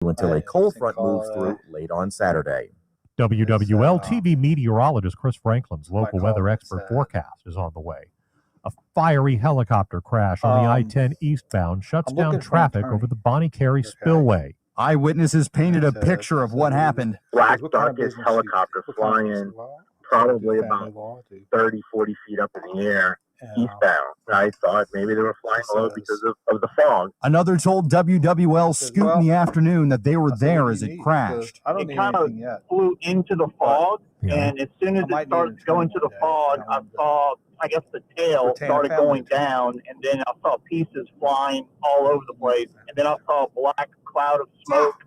until a cold front moves through late on Saturday. WWL TV meteorologist Chris Franklin's local weather expert forecast is on the way. A fiery helicopter crash on the I-10 eastbound shuts down traffic over the Bonnie Carey spillway. Eyewitnesses painted a picture of what happened. Black darkest helicopter flying probably about 30, 40 feet up in the air eastbound. I thought maybe they were flying low because of the fog. Another told WWL Scoot in the afternoon that they were there as it crashed. It kind of flew into the fog, and as soon as it started to go into the fog, I saw, I guess, the tail started going down, and then I saw pieces flying all over the place, and then I saw a black cloud of smoke,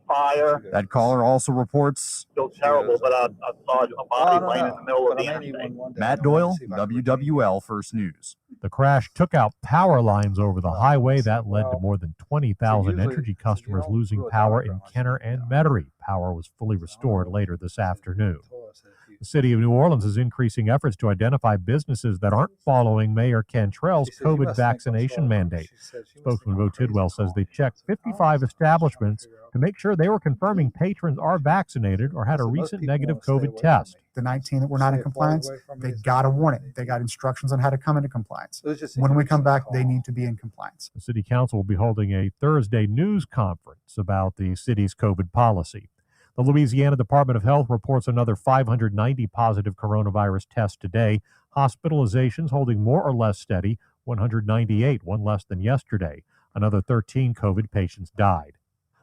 fire. That caller also reports. Still terrible, but I saw a body laying in the middle of the interstate. Matt Doyle, WWL First News. The crash took out power lines over the highway. That led to more than 20,000 Entergy customers losing power in Kenner and Metairie. Power was fully restored later this afternoon. The city of New Orleans is increasing efforts to identify businesses that aren't following Mayor Cantrell's COVID vaccination mandate. Spokesman Bo Tidwell says they checked 55 establishments to make sure they were confirming patrons are vaccinated or had a recent negative COVID test. The 19 that were not in compliance, they got a warning. They got instructions on how to come into compliance. When we come back, they need to be in compliance. The city council will be holding a Thursday news conference about the city's COVID policy. The Louisiana Department of Health reports another 590 positive coronavirus tests today. Hospitalizations holding more or less steady, 198, one less than yesterday. Another 13 COVID patients died.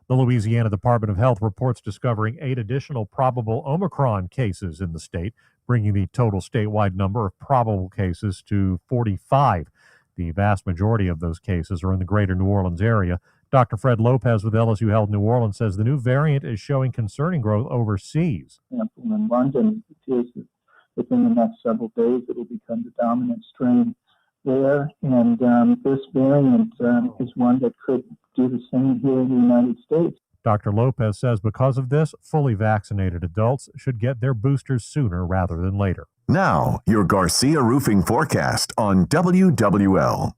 The Louisiana Department of Health reports discovering 8 additional probable Omicron cases in the state, bringing the total statewide number of probable cases to 45. The vast majority of those cases are in the greater New Orleans area. Dr. Fred Lopez with LSU Health New Orleans says the new variant is showing concerning growth overseas. In London, it appears that within the next several days it will become the dominant strain there. And this variant is one that could do the same here in the United States. Dr. Lopez says because of this, fully vaccinated adults should get their boosters sooner rather than later. Now, your Garcia Roofing forecast on WWL.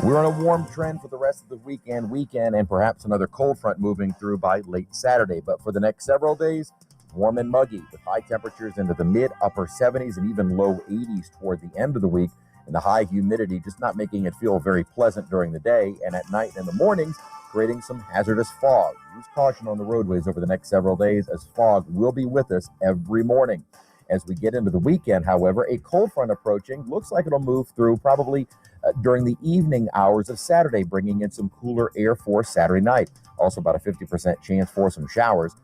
We're on a warm trend for the rest of the weekend, and perhaps another cold front moving through by late Saturday. But for the next several days, warm and muggy with high temperatures into the mid-upper 70s and even low 80s toward the end of the week. And the high humidity just not making it feel very pleasant during the day, and at night and in the mornings, creating some hazardous fog. Use caution on the roadways over the next several days as fog will be with us every morning. As we get into the weekend, however, a cold front approaching looks like it'll move through probably during the evening hours of Saturday, bringing in some cooler air for Saturday night. Also about a 50% chance for some showers.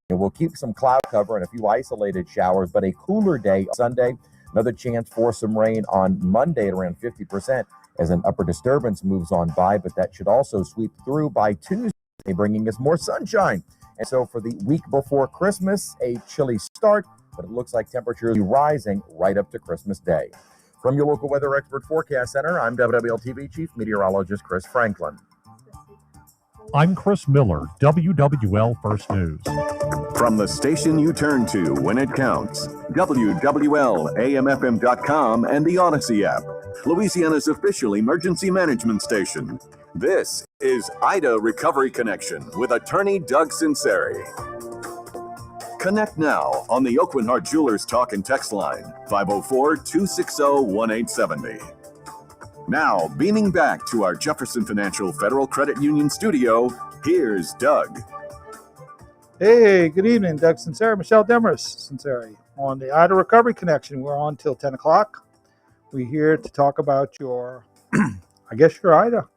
It will keep some cloud cover and a few isolated showers, but a cooler day Sunday. Another chance for some rain on Monday at around 50% as an upper disturbance moves on by, but that should also sweep through by Tuesday, bringing us more sunshine. And so for the week before Christmas, a chilly start, but it looks like temperatures will be rising right up to Christmas Day. From your local weather expert forecast center, I'm WWL TV Chief Meteorologist Chris Franklin. I'm Chris Miller, WWL First News. From the station you turn to when it counts, WWL-AMFM.com and the Odyssey app, Louisiana's official emergency management station. This is Ida Recovery Connection with attorney Doug Sinceri. Connect now on the Oakland Heart Jewelers Talk and Text line, 504-260-1870. Now, beaming back to our Jefferson Financial Federal Credit Union studio, here's Doug. Hey, good evening, Doug Sinceri, Michelle Demers Sinceri on the Ida Recovery Connection. We're on till 10 o'clock. We're here to talk about your, I guess your Ida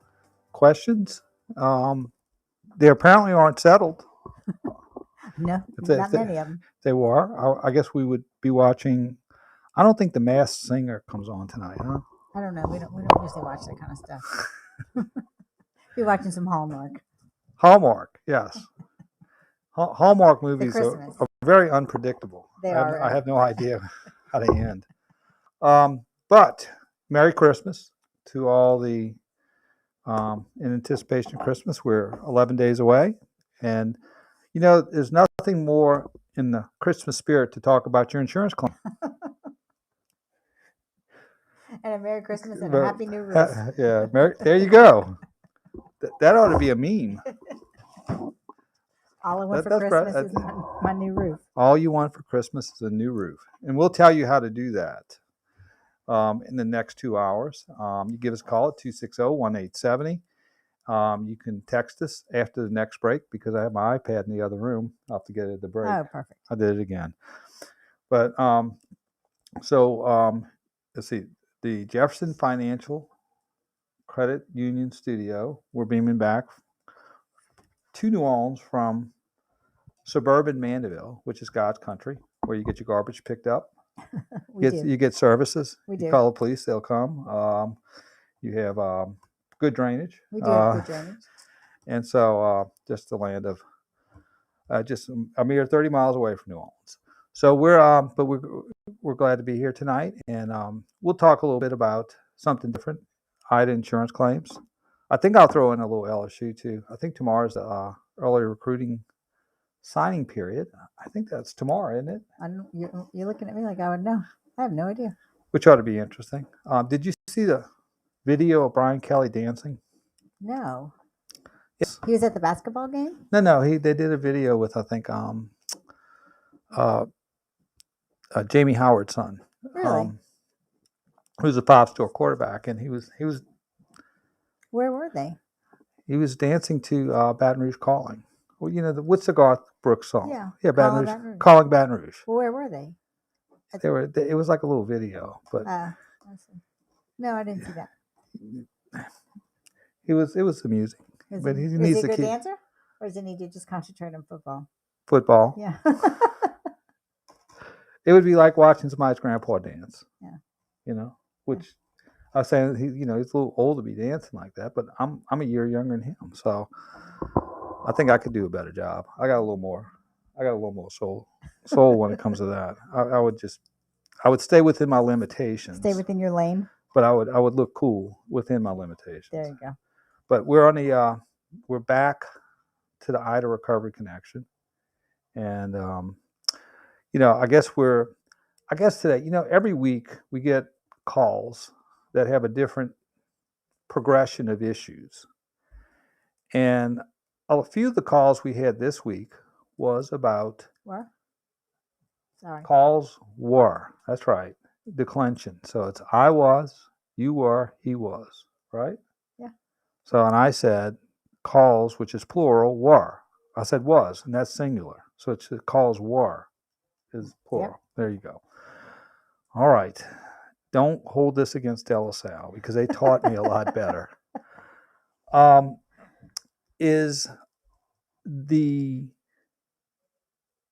questions. They apparently aren't settled. No, not many of them. They were. I guess we would be watching. I don't think The Masked Singer comes on tonight, huh? I don't know. We don't usually watch that kind of stuff. We're watching some Hallmark. Hallmark, yes. Hallmark movies are very unpredictable. They are. I have no idea how they end. But Merry Christmas to all the, in anticipation of Christmas. We're 11 days away. And, you know, there's nothing more in the Christmas spirit to talk about your insurance claim. And a Merry Christmas and a Happy New Year. Yeah, there you go. That ought to be a meme. All I want for That's Christmas right. is my new roof. All you want for Christmas is a new roof. And we'll tell you how to do that in the next 2 hours. You give us a call at 260-1870. You can text us after the next break because I have my iPad in the other room. I'll have to get it at the break. Oh, perfect. I did it again. But let's see. The Jefferson Financial Credit Union Studio, we're beaming back to New Orleans from suburban Mandeville, which is God's country, where you get your garbage picked up. You get services. We you do. call the police, they'll come. You have good drainage. We do have good drainage. And so just the land of just a mere 30 miles away from New Orleans. So we're glad to be here tonight, and we'll talk a little bit about something different, Ida insurance claims. I think I'll throw in a little LSU too. I think tomorrow's the early recruiting signing period. I think that's tomorrow, isn't it? You're looking at me like I would know. I have no idea. Which ought to be interesting. Did you see the video of Brian Kelly dancing? No. Yes. He was at the basketball game? No. They did a video with, I think, Jamie Howard's son. Really? Who's a pop store quarterback, and he was. Where were they? He was dancing to Baton Rouge Calling. Well, what's the Garth Brooks song? Yeah, Baton Rouge. Calling Baton Rouge. Well, where were they? It was like a little video, but I see. No, I didn't see that. It was amusing. But he needs is he a to good keep dancer, or does he need to just concentrate on football? Football. Yeah. It would be like watching somebody's grandpa dance. Yeah. Which I was saying, he's a little old to be dancing like that, but I'm a year younger than him, so I think I could do a better job. I got a little more soul when it comes to that. I would stay within my limitations. Stay within your lane. But I would look cool within my limitations. There you go. But we're back to the Ida Recovery Connection, and I guess today, every week we get calls that have a different progression of issues, and a few of the calls we had this week was about calls were. That's right, declension. So it's I was, you were, he was, right? Yeah. So, and I said calls, which is plural, were. I said was, and that's singular. So it's calls were is plural. Yep. There you go. All right. Don't hold this against De La Salle because they taught me a lot better.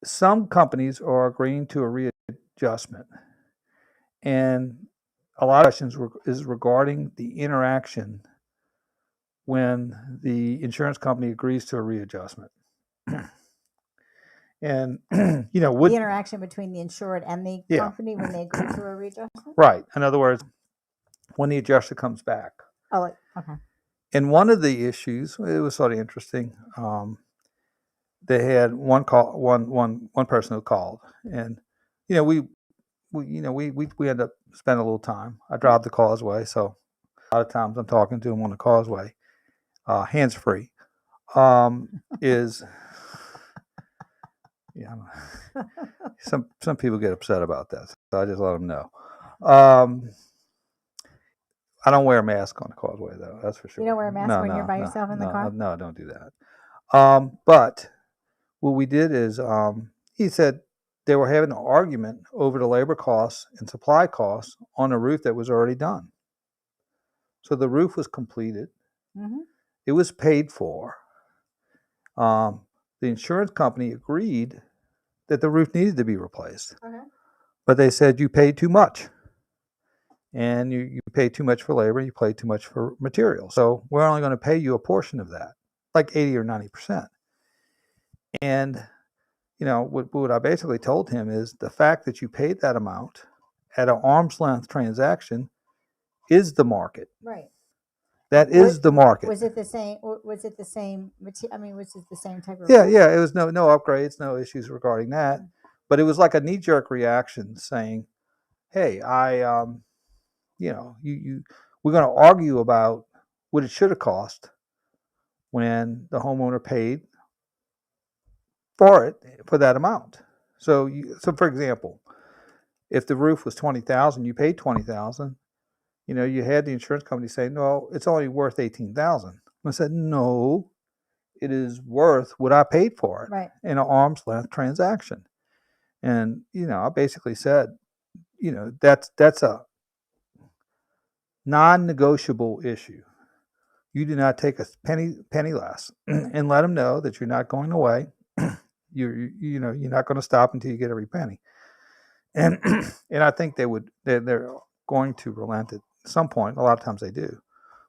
Some companies are agreeing to a readjustment, and a lot of questions is regarding the interaction when the insurance company agrees to a readjustment. And the interaction between the insured and the company when they agree to a readjustment. Right. In other words, when the adjuster comes back. Oh, okay. And one of the issues, it was sort of interesting. They had one person who called, and we end up spending a little time. I drive the causeway, so a lot of times I'm talking to him on the causeway, hands free. Some people get upset about that, so I just let them know. I don't wear a mask on the causeway, though. That's for sure. You don't wear a mask when you're by yourself in the car? No, I don't do that. But what we did is he said they were having an argument over the labor costs and supply costs on a roof that was already done. So the roof was completed. Mm-hmm. It was paid for. The insurance company agreed that the roof needed to be replaced. Okay. But they said you paid too much. And you paid too much for labor, you paid too much for material. So we're only going to pay you a portion of that, like 80 or 90%. And, what I basically told him is the fact that you paid that amount at an arm's length transaction is the market. Right. That is the market. Was it the same? Was it the same? Was it the same type of? Yeah. It was no upgrades, no issues regarding that. But it was like a knee-jerk reaction saying, "Hey, we're going to argue about what it should have cost, when the homeowner paid for that amount. So for example, if the roof was $20,000, you paid $20,000. You had the insurance company say, no, it's only worth $18,000. I said, no, it is worth what I paid for it, right, in an arm's length transaction. And I basically said, that's a non-negotiable issue. You do not take a penny less, and let them know that you're not going away. You're not going to stop until you get every penny. And I think they're going to relent at some point. A lot of times they do,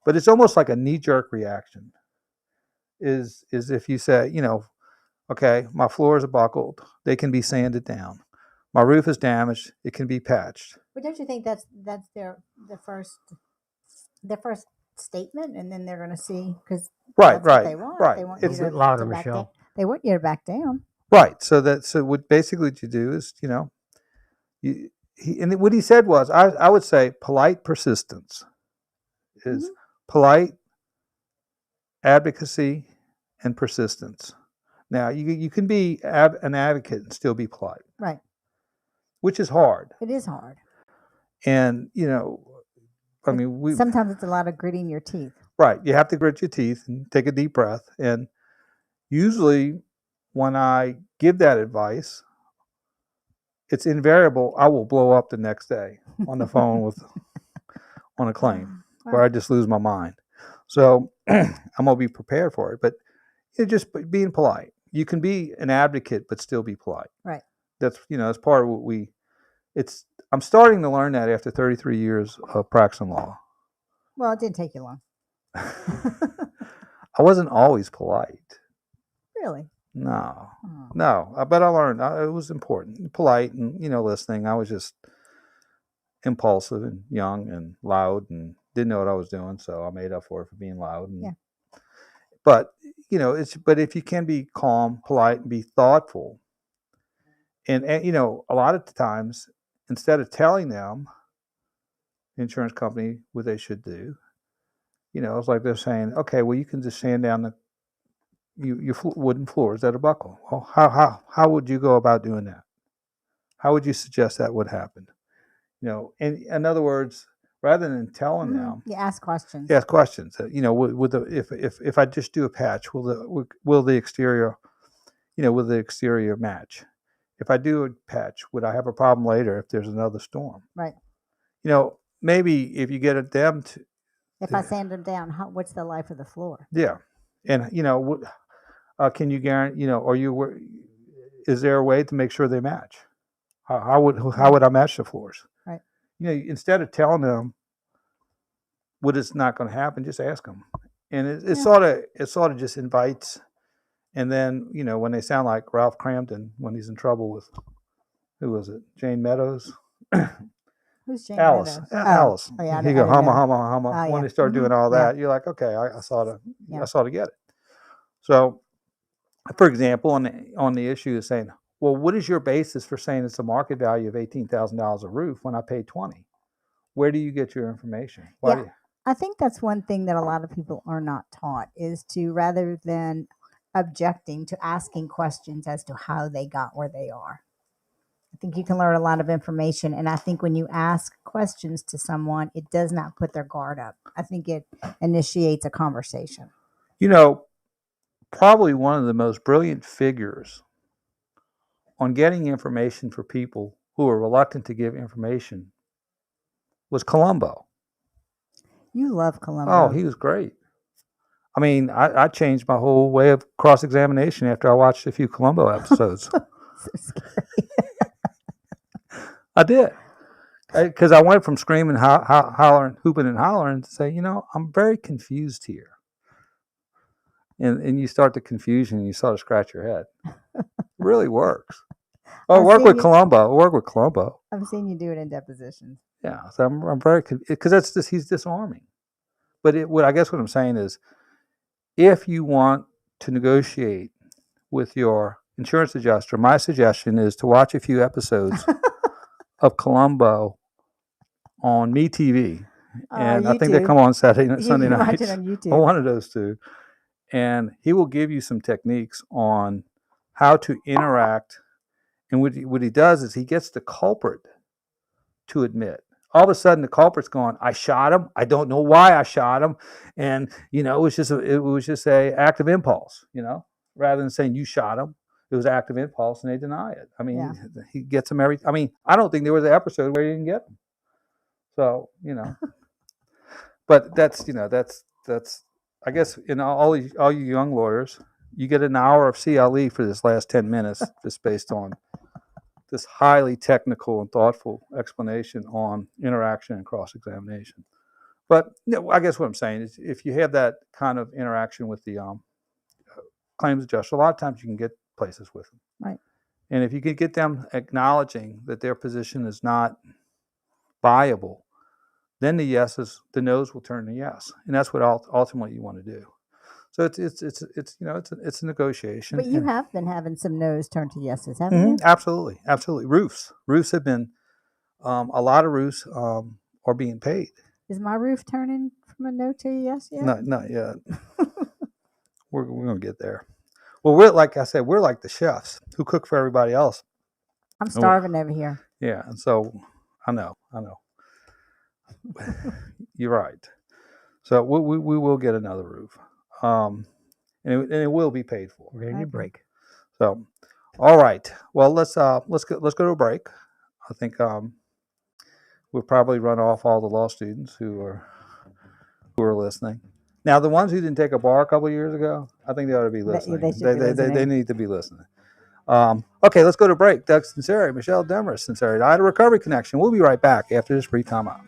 but it's almost like a knee-jerk reaction. Is if you say, okay, my floors are buckled, they can be sanded down. My roof is damaged, it can be patched. but don't you think that's their first statement, and then they're going to see, because Right. what they want. Right. They want It's you to louder, back Michelle. down. They want you to back down. Right. So what basically what you do is, and what he said was, I would say polite persistence is polite advocacy and persistence. Now, you can be an advocate and still be polite. Right. Which is hard. It is hard. And, sometimes it's a lot of gritting your teeth. Right. You have to grit your teeth and take a deep breath. And usually when I give that advice, it's invariable. I will blow up the next day on the phone on a claim where I just lose my mind. So I'm going to be prepared for it. But just being polite. You can be an advocate, but still be polite. Right. That's part of what I'm starting to learn that after 33 years of practicing law. Well, it didn't take you long. I wasn't always polite. Really? No, but I learned it was important. Polite and, listening. I was just impulsive and young and loud and didn't know what I was doing, so I made up for it for being loud. And, but, but if you can be calm, polite, and be thoughtful, and a lot of times, instead of telling them, the insurance company, what they should do, it's like they're saying, okay, well, you can just sand down your wooden floors that are buckled. Well, how would you go about doing that? How would you suggest that would happen? And in other words, rather than telling them, you ask questions. Ask questions. If I just do a patch, will the exterior, will the exterior match? If I do a patch, would I have a problem later if there's another storm? Right. Maybe if you get them to. If I sand them down, what's the life of the floor? Yeah, and can you guarantee? Is there a way to make sure they match? How would I match the floors? Right. Instead of telling them what is not going to happen, just ask them, and it sort of just invites. And then when they sound like Ralph Cramden when he's in trouble with, who was it? Jane Meadows. Who's Jane Alice. Meadows? Alice. Oh, yeah, He go humma. When they start doing all that, you're like, okay, I sort of get it. So, for example, on the issue of saying, well, what is your basis for saying it's a market value of $18,000 a roof when I paid $20,000? Where do you get your information? I think that's one thing that a lot of people are not taught, is to, rather than objecting, to asking questions as to how they got where they are. I think you can learn a lot of information, and I think when you ask questions to someone, it does not put their guard up. I think it initiates a conversation. Probably one of the most brilliant figures on getting information for people who are reluctant to give information was Columbo. You love Columbo. Oh, he was great. I mean, I changed my whole way of cross-examination after I watched a few Columbo episodes. So scary. I did. Because I went from screaming, hollering, hooping and hollering to say, I'm very confused here. And you start the confusion and you sort of scratch your head. It really works. Work with Columbo. I've seen you do it in depositions. Yeah, so I'm very, because he's disarming. But I guess what I'm saying is, if you want to negotiate with your insurance adjuster, my suggestion is to watch a few episodes of Columbo on MeTV. And I think they come on Sunday nights. Watch it on YouTube. On one of those two. and he will give you some techniques on how to interact. And what he does is he gets the culprit to admit. All of a sudden, the culprit's going, "I shot him. I don't know why I shot him," and it was just a act of impulse. Rather than saying you shot him, it was active impulse, and they deny it. I mean, he gets them every. I mean, I don't think there was an episode where he didn't get them. So but that's I guess all you young lawyers, you get an hour of CLE for this last 10 minutes, just based on this highly technical and thoughtful explanation on interaction and cross-examination. But I guess what I'm saying is, if you have that kind of interaction with the claims adjuster, a lot of times you can get places with them. Right. And if you could get them acknowledging that their position is not viable, then the no's will turn to yes, and that's what ultimately you want to do. So it's a negotiation. But you have been having some no's turn to yeses, haven't you? Absolutely. Roofs have been a lot of roofs are being paid. Is my roof turning from a no to a yes yet? Not yet. We're gonna get there. Well, we're like the chefs who cook for everybody else. I'm starving over here. Yeah, and so I know. You're right. So we will get another roof, and it will be paid for. We're gonna need a break. So, all right. Well, let's go to a break. I think we'll probably run off all the law students who are listening. Now, the ones who didn't take a bar a couple of years ago, I think they ought to be listening. They need to be listening. Okay, let's go to break. Doug Sinceri, Michelle Demarest, Sinceri, Ida Recovery Connection. We'll be right back after this brief timeout.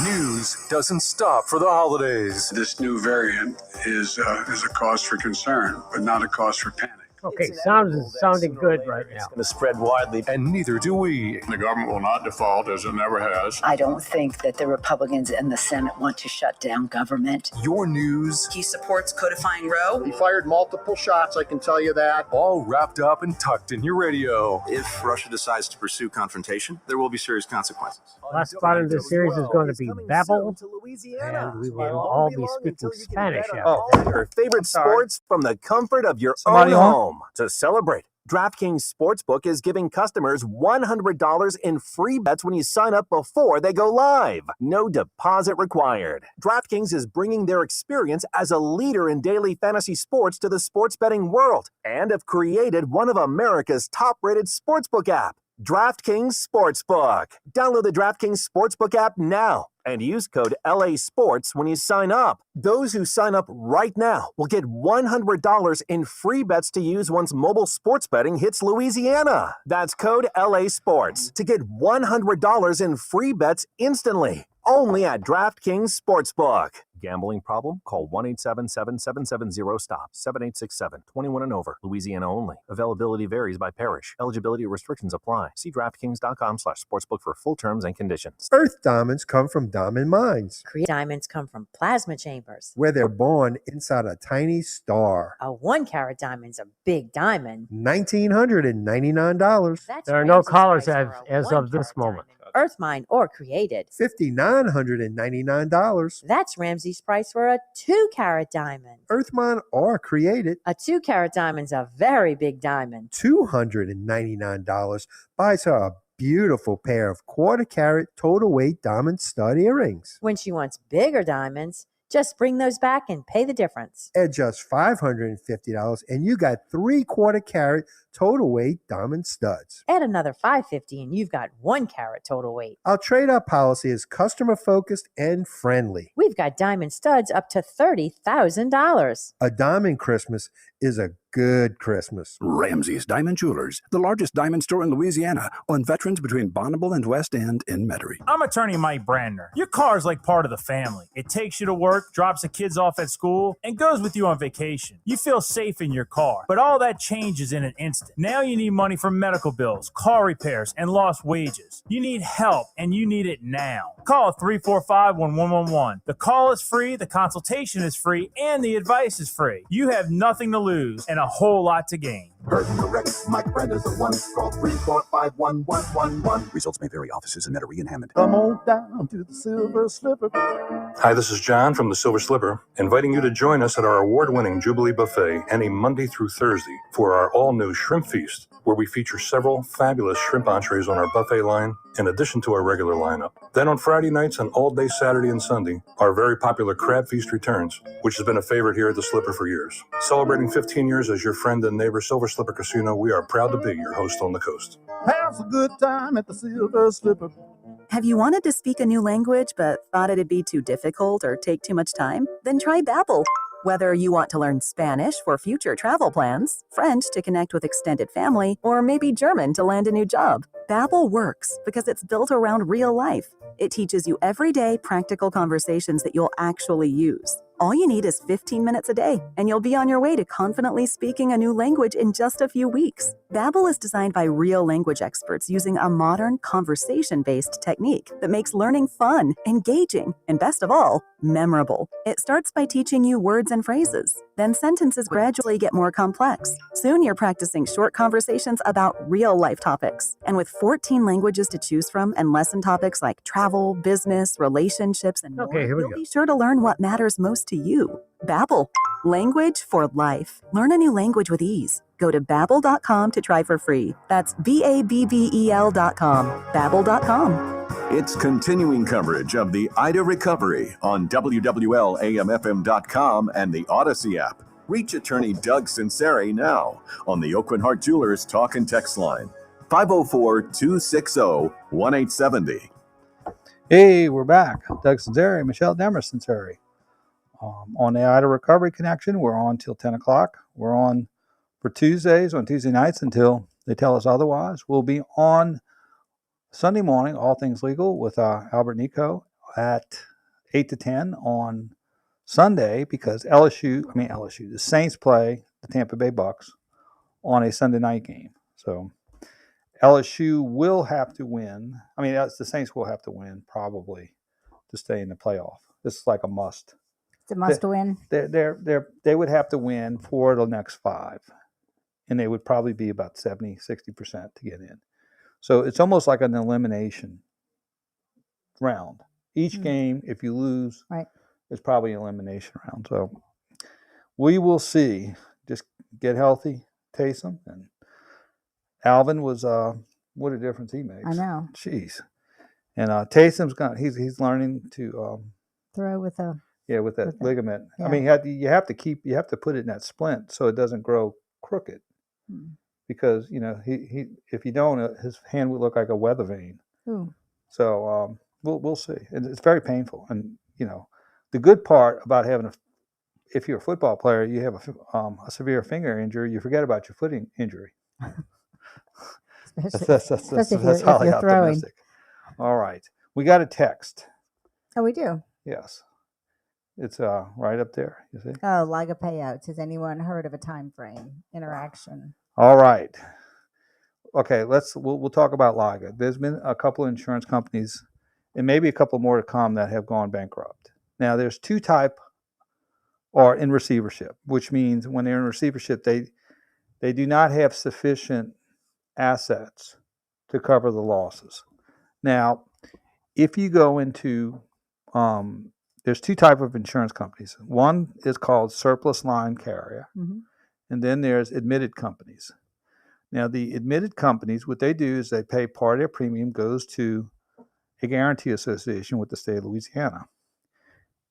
News doesn't stop for the holidays. This new variant is a cause for concern, but not a cause for panic. Okay, sounding good right now. It's going to spread widely, and neither do we. The government will not default, as it never has. I don't think that the Republicans in the Senate want to shut down government. Your news. He supports codifying Roe. He fired multiple shots, I can tell you that. All wrapped up and tucked in your radio. If Russia decides to pursue confrontation, there will be serious consequences. Last spot in this series is going to be Babel, and we will all be speaking Spanish after that. Your favorite sports from the comfort of your own home. To celebrate, DraftKings Sportsbook is giving customers $100 in free bets when you sign up before they go live. No deposit required. DraftKings is bringing their experience as a leader in daily fantasy sports to the sports betting world and have created one of America's top-rated sportsbook app, DraftKings Sportsbook. Download the DraftKings Sportsbook app now and use code LASports when you sign up. Those who sign up right now will get $100 in free bets to use once mobile sports betting hits Louisiana. That's code LASports to get $100 in free bets instantly. Only at DraftKings Sportsbook. Gambling problem? Call 1-877-770-STOP. 7867. 21 and over. Louisiana only. Availability varies by parish. Eligibility restrictions apply. See DraftKings.com/sportsbook for full terms and conditions. Earth diamonds come from diamond mines. Diamonds come from plasma chambers, where they're born inside a tiny star. A 1-carat diamond's a big diamond. $1,999. There are no callers as of this moment. Earth mined or created. $5,999. That's Ramses' price for a 2-carat diamond. Earth mine or created. A 2-carat diamond's a very big diamond. $299 buys her a beautiful pair of 1/4-carat total weight diamond stud earrings. When she wants bigger diamonds, just bring those back and pay the difference. At just $550, and you got 3/4-carat total weight diamond studs. Add another $550 and you've got 1-carat total weight. Our trade-up policy is customer-focused and friendly. We've got diamond studs up to $30,000. A diamond Christmas is a good Christmas. Ramses Diamond Jewelers, the largest diamond store in Louisiana, on Veterans between Bonneville and West End in Metairie. I'm attorney Mike Brandner. Your car is like part of the family. It takes you to work, drops the kids off at school, and goes with you on vacation. You feel safe in your car, but all that changes in an instant. Now you need money for medical bills, car repairs, and lost wages. You need help, and you need it now. Call 345-1111. The call is free, the consultation is free, and the advice is free. You have nothing to lose and a whole lot to gain. Heard correct. Mike Brenda's the one. Call 345-1111. Results may vary. Offices in Metairie and Hammond. Come on down to the Silver Slipper. Hi, this is John from the Silver Slipper, inviting you to join us at our award-winning Jubilee Buffet any Monday through Thursday for our all-new Shrimp Feast, where we feature several fabulous shrimp entrees on our buffet line, in addition to our regular lineup. Then on Friday nights and all day Saturday and Sunday, our very popular Crab Feast returns, which has been a favorite here at the Slipper for years. Celebrating 15 years as your friend and neighbor Silver Slipper Casino, we are proud to be your host on the coast. Have a good time at the Silver Slipper. Have you wanted to speak a new language but thought it'd be too difficult or take too much time? Then try Babbel. Whether you want to learn Spanish for future travel plans, French to connect with extended family, or maybe German to land a new job, Babbel works because it's built around real life. It teaches you everyday practical conversations that you'll actually use. All you need is 15 minutes a day, and you'll be on your way to confidently speaking a new language in just a few weeks. Babbel is designed by real language experts using a modern, conversation-based technique that makes learning fun, engaging, and best of all, memorable. It starts by teaching you words and phrases. Then sentences gradually get more complex. Soon you're practicing short conversations about real-life topics. And with 14 languages to choose from and lesson topics like travel, business, relationships, and more, you'll be sure to learn what matters most to you. Babbel, language for life. Learn a new language with ease. Go to Babbel.com to try for free. That's Babbel.com. Babbel.com. It's continuing coverage of the Ida recovery on WWL-AMFM.com and the Odyssey app. Reach attorney Doug Sinceri now on the Oakland Heart Jewelers Talk and Text line, 504-260-1870. Hey, we're back. Doug Sinceri, Michelle Demers Sinceri. On the Ida Recovery Connection, we're on till 10 o'clock. We're on for Tuesdays, on Tuesday nights until they tell us otherwise. We'll be on Sunday morning, All Things Legal, with Albert Nico at 8 to 10 on Sunday because the Saints play the Tampa Bay Bucks on a Sunday night game. So LSU will have to win. The Saints will have to win probably to stay in the playoff. This is like a must. It's a must win. They would have to win 4 of the next 5, and they would probably be about 60% to get in. So it's almost like an elimination round. Each game, if you lose, is probably an elimination round. So we will see. Just get healthy, Taysom, and Alvin was what a difference he makes. I know. Jeez. And Taysom's he's learning to throw with that ligament. Yeah. You have to put it in that splint so it doesn't grow crooked. Because he if you don't, his hand would look like a weather vane. Ooh. So we'll see. And it's very painful. And the good part about having if you're a football player, you have a severe finger injury, you forget about your foot injury. That's highly optimistic. All right, we got a text. Oh, we do. Yes, it's right up there. You see? Oh, LIGA payouts. Has anyone heard of a time frame interaction? All right. Okay, we'll talk about LIGA. There's been a couple of insurance companies, and maybe a couple more to come, that have gone bankrupt. Now, there's two type are in receivership, which means when they're in receivership, they do not have sufficient assets to cover the losses. Now, if you go into there's two type of insurance companies. One is called surplus line carrier, and then there's admitted companies. Now, the admitted companies, what they do is they pay part of their premium goes to a guarantee association with the state of Louisiana,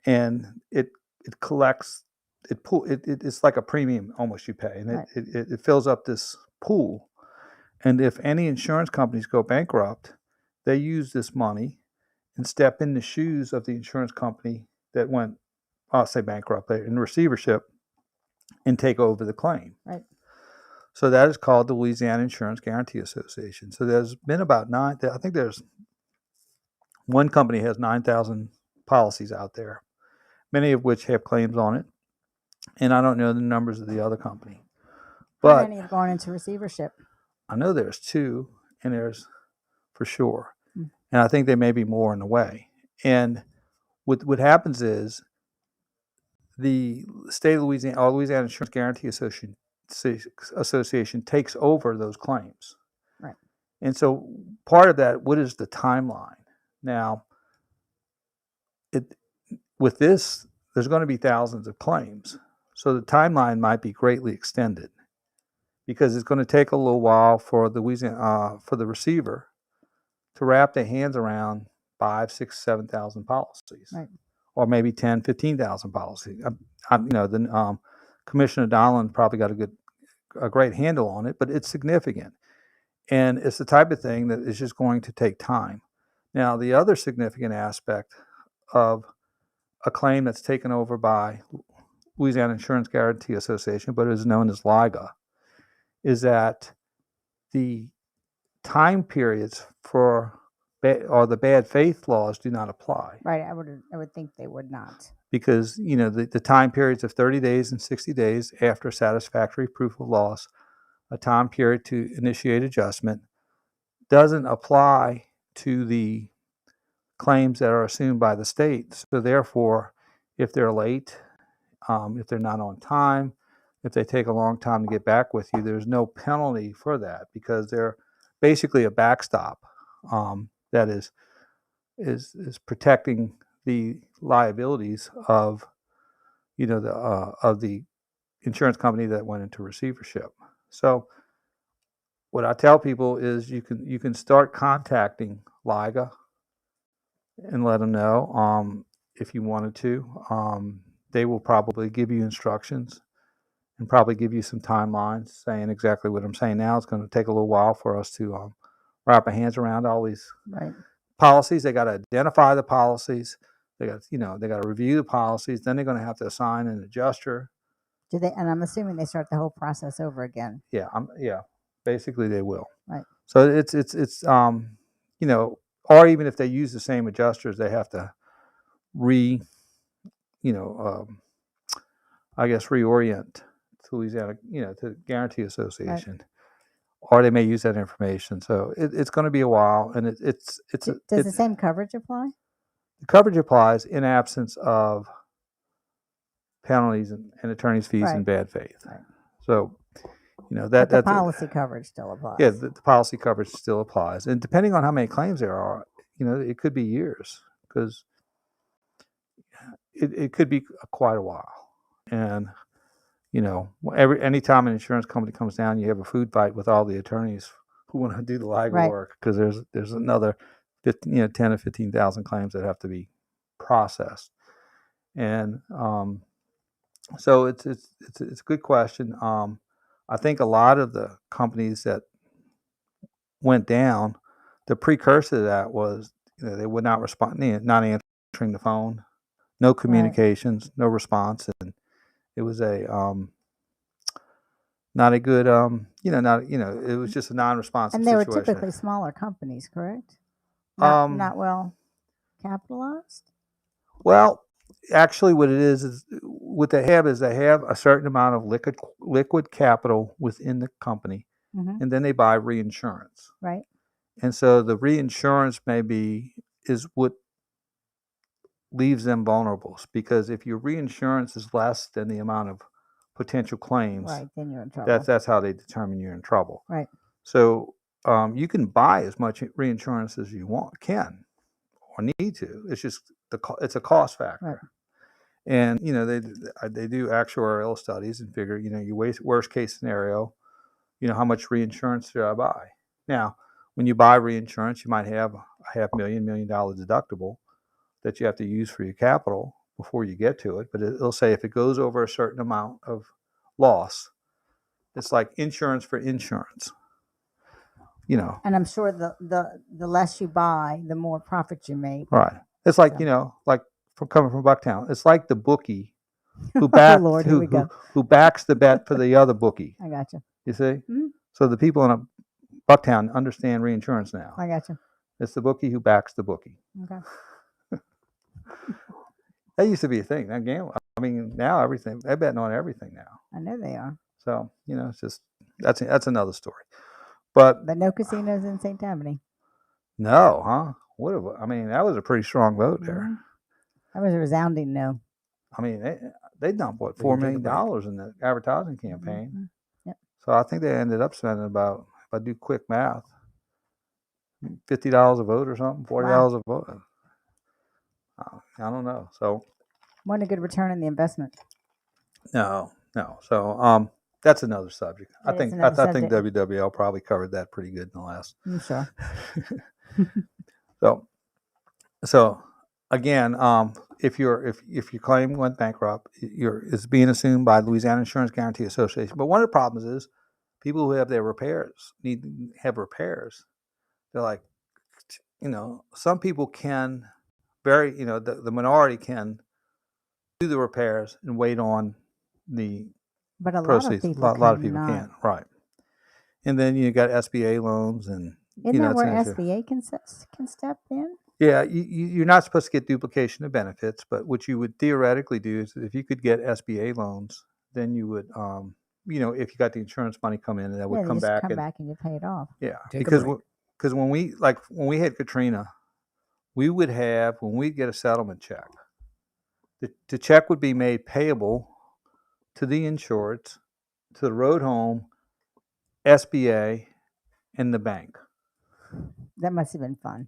and it collects it's like a premium almost you pay, and it fills up this pool. And if any insurance companies go bankrupt, they use this money and step in the shoes of the insurance company that went, I'll say bankrupt, in receivership, and take over the claim. Right. So that is called the Louisiana Insurance Guarantee Association. So there's been about I think there's one company has 9,000 policies out there, many of which have claims on it. And I don't know the numbers of the other company. But how many have gone into receivership? I know there's 2, and there's for sure. And I think there may be more in the way. And what happens is the state of Louisiana, Louisiana Insurance Guarantee Association takes over those claims. Right. And so part of that, what is the timeline? Now, with this, there's going to be thousands of claims. So the timeline might be greatly extended because it's going to take a little while for the receiver to wrap their hands around 5, 6, 7,000 policies, Right. or maybe 10, 15,000 policies. Commissioner Donlan probably got a great handle on it, but it's significant. And it's the type of thing that is just going to take time. Now, the other significant aspect of a claim that's taken over by Louisiana Insurance Guarantee Association, but is known as LIGA, is that the time periods for the bad faith laws do not apply. Right. I would think they would not. Because, the time periods of 30 days and 60 days after satisfactory proof of loss, a time period to initiate adjustment, doesn't apply to the claims that are assumed by the state. So therefore, if they're late, if they're not on time, if they take a long time to get back with you, there's no penalty for that because they're basically a backstop that is protecting the liabilities of the insurance company that went into receivership. So what I tell people is you can start contacting LIGA and let them know if you wanted to. They will probably give you instructions and probably give you some timelines saying exactly what I'm saying now. It's going to take a little while for us to wrap our hands around all these policies. They got to identify the policies. They got to review the policies. Then they're going to have to assign an adjuster. Do they? And I'm assuming they start the whole process over again. Yeah, basically they will. Right. So it's or even if they use the same adjusters, they have to reorient to Louisiana, to the Guarantee Association, right. Or they may use that information. So it's going to be a while, and Does the same coverage apply? The coverage applies in absence of penalties and attorney's fees and bad faith. Right. So, but the policy coverage still applies. Yeah, the policy coverage still applies, and depending on how many claims there are, it could be years because it could be quite a while. And anytime an insurance company comes down, you have a food fight with all the attorneys who want to do the LIGA work because there's another 10 to 15,000 claims that have to be processed. And so it's a good question. I think a lot of the companies that went down, the precursor to that was they would not respond, not answering the phone, no communications, no response, and it was not a good it was just a non-responsive situation. And they were typically smaller companies, correct? Not well capitalized? Well, actually what it is what they have a certain amount of liquid capital within the company, and then they buy reinsurance. Right. And so the reinsurance is what leaves them vulnerable, because if your reinsurance is less than the amount of potential claims, right, then you're in trouble. That's how they determine you're in trouble. Right. So you can buy as much reinsurance as you can or need to. It's just it's a cost factor. Right. And they do actuarial studies and figure your worst case scenario, how much reinsurance should I buy? Now, when you buy reinsurance, you might have a $500,000 $1 million deductible that you have to use for your capital before you get to it. But it'll say if it goes over a certain amount of loss, it's like insurance for insurance. And I'm sure the less you buy, the more profit you make. Right. It's like, like coming from Bucktown, it's like the bookie who backs who backs the bet for the other bookie. I got you. You see? Mm-hmm. So the people in Bucktown understand reinsurance now. I got you. It's the bookie who backs the bookie. Okay. That used to be a thing. That game. I mean, now everything they're betting on everything now. I know they are. So it's just that's another story. But no casinos in St. Tammany. No, huh? That was a pretty strong vote there. Mm-hmm. That was a resounding no. I mean, they dumped $4 million in the advertising campaign. Mm-hmm. So I think they ended up spending about, if I do quick math, $50 a vote or something, $40 a vote. I don't know. So Wasn't a good return on the investment. no. So that's another subject. I think WWL probably covered that pretty good in the last. I'm sure. So again, if your claim went bankrupt, it's being assumed by Louisiana Insurance Guarantee Association. But one of the problems is people who have their repairs need to have repairs. They're like, some people can the minority can do the repairs and wait on the proceeds. A lot of people can't. Right. And then you got SBA loans and isn't that where SBA can step in? Yeah, you're not supposed to get duplication of benefits, but what you would theoretically do is if you could get SBA loans, then you would, if you got the insurance money come in, and that would come back and you pay it off. Yeah, because when we had Katrina, we would have, when we get a settlement check, the check would be made payable to the insured, to the road home, SBA, and the bank. That must have been fun.